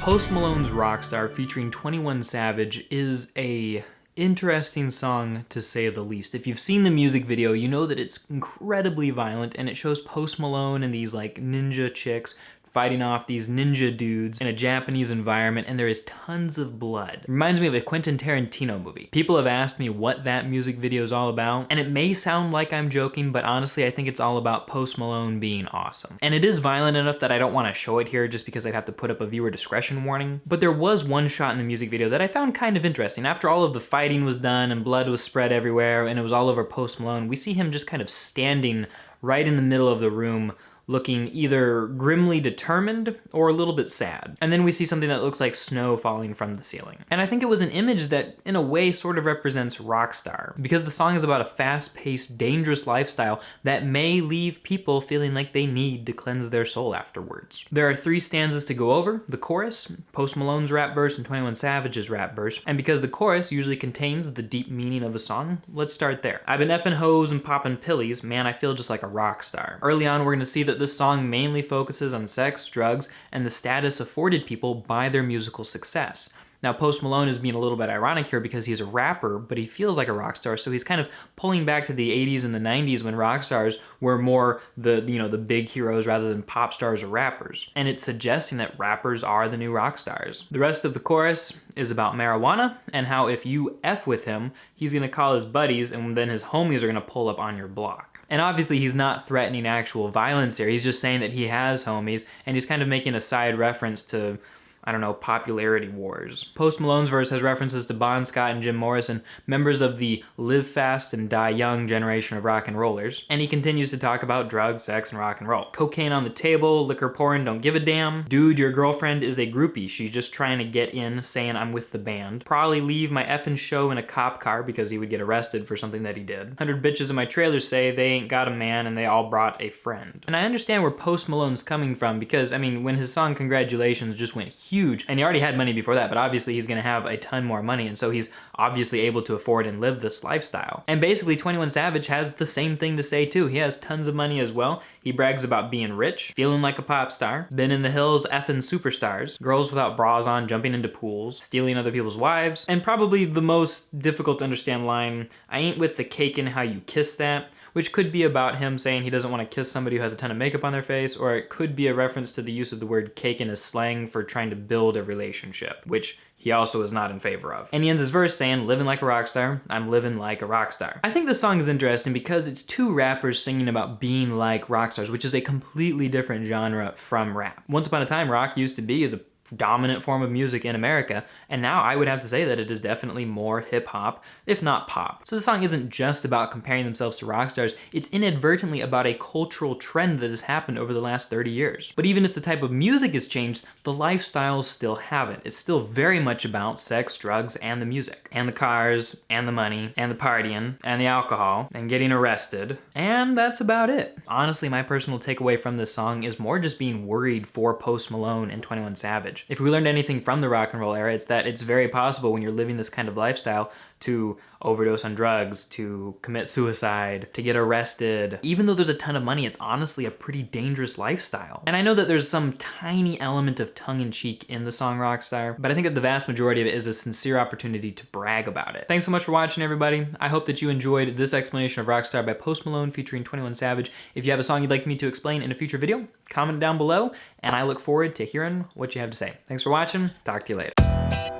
Post Malone's Rockstar featuring 21 Savage is a interesting song to say the least. If you've seen the music video, you know that it's incredibly violent and it shows Post Malone and these like ninja chicks fighting off these ninja dudes in a Japanese environment, and there is tons of blood. It reminds me of a Quentin Tarantino movie. People have asked me what that music video is all about, and it may sound like I'm joking, but honestly I think it's all about Post Malone being awesome. And it is violent enough that I don't want to show it here just because I'd have to put up a viewer discretion warning. But there was one shot in the music video that I found kind of interesting. After all of the fighting was done and blood was spread everywhere and it was all over Post Malone, we see him just kind of standing right in the middle of the room, looking either grimly determined or a little bit sad. And then we see something that looks like snow falling from the ceiling. And I think it was an image that in a way sort of represents Rockstar, because the song is about a fast-paced, dangerous lifestyle that may leave people feeling like they need to cleanse their soul afterwards. There are 3 stanzas to go over: the chorus, Post Malone's rap verse, and 21 Savage's rap verse. And because the chorus usually contains the deep meaning of the song, let's start there. I've been effing hoes and popping pillies, man, I feel just like a rock star. Early on, we're gonna see that this song mainly focuses on sex, drugs, and the status afforded people by their musical success. Now, Post Malone is being a little bit ironic here because he's a rapper, but he feels like a rock star, so he's kind of pulling back to the 80s and the 90s when rock stars were more the big heroes rather than pop stars or rappers. And it's suggesting that rappers are the new rock stars. The rest of the chorus is about marijuana and how if you F with him, he's gonna call his buddies and then his homies are gonna pull up on your block. And obviously he's not threatening actual violence here, he's just saying that he has homies, and he's kind of making a side reference to, I don't know, popularity wars. Post Malone's verse has references to Bon Scott and Jim Morrison, members of the live fast and die young generation of rock and rollers. And he continues to talk about drugs, sex, and rock and roll. Cocaine on the table, liquor pouring, don't give a damn. Dude, your girlfriend is a groupie. She's just trying to get in, saying I'm with the band. Probably leave my effing show in a cop car because he would get arrested for something that he did. 100 bitches in my trailer say they ain't got a man and they all brought a friend. And I understand where Post Malone's coming from because, I mean, when his song Congratulations just went huge, and he already had money before that, but obviously he's gonna have a ton more money, and so he's obviously able to afford and live this lifestyle. And basically 21 Savage has the same thing to say too. He has tons of money as well. He brags about being rich, feeling like a pop star, been in the hills effing superstars, girls without bras on jumping into pools, stealing other people's wives, and probably the most difficult to understand line, I ain't with the cake and how you kiss that, which could be about him saying he doesn't want to kiss somebody who has a ton of makeup on their face, or it could be a reference to the use of the word caking as slang for trying to build a relationship, which he also is not in favor of. And he ends his verse saying, living like a rock star, I'm living like a rock star. I think the song is interesting because it's 2 rappers singing about being like rock stars, which is a completely different genre from rap. Once upon a time, rock used to be the dominant form of music in America, and now I would have to say that it is definitely more hip-hop, if not pop. So the song isn't just about comparing themselves to rock stars, it's inadvertently about a cultural trend that has happened over the last 30 years. But even if the type of music has changed, the lifestyles still haven't. It's still very much about sex, drugs, and the music. And the cars, and the money, and the partying, and the alcohol, and getting arrested. And that's about it. Honestly, my personal takeaway from this song is more just being worried for Post Malone and 21 Savage. If we learned anything from the rock and roll era, it's that it's very possible when you're living this kind of lifestyle to overdose on drugs, to commit suicide, to get arrested. Even though there's a ton of money, it's honestly a pretty dangerous lifestyle. And I know that there's some tiny element of tongue-in-cheek in the song Rockstar, but I think that the vast majority of it is a sincere opportunity to brag about it. Thanks so much for watching, everybody. I hope that you enjoyed this explanation of Rockstar by Post Malone featuring 21 Savage. If you have a song you'd like me to explain in a future video, comment down below, and I look forward to hearing what you have to say. Thanks for watching. Talk to you later.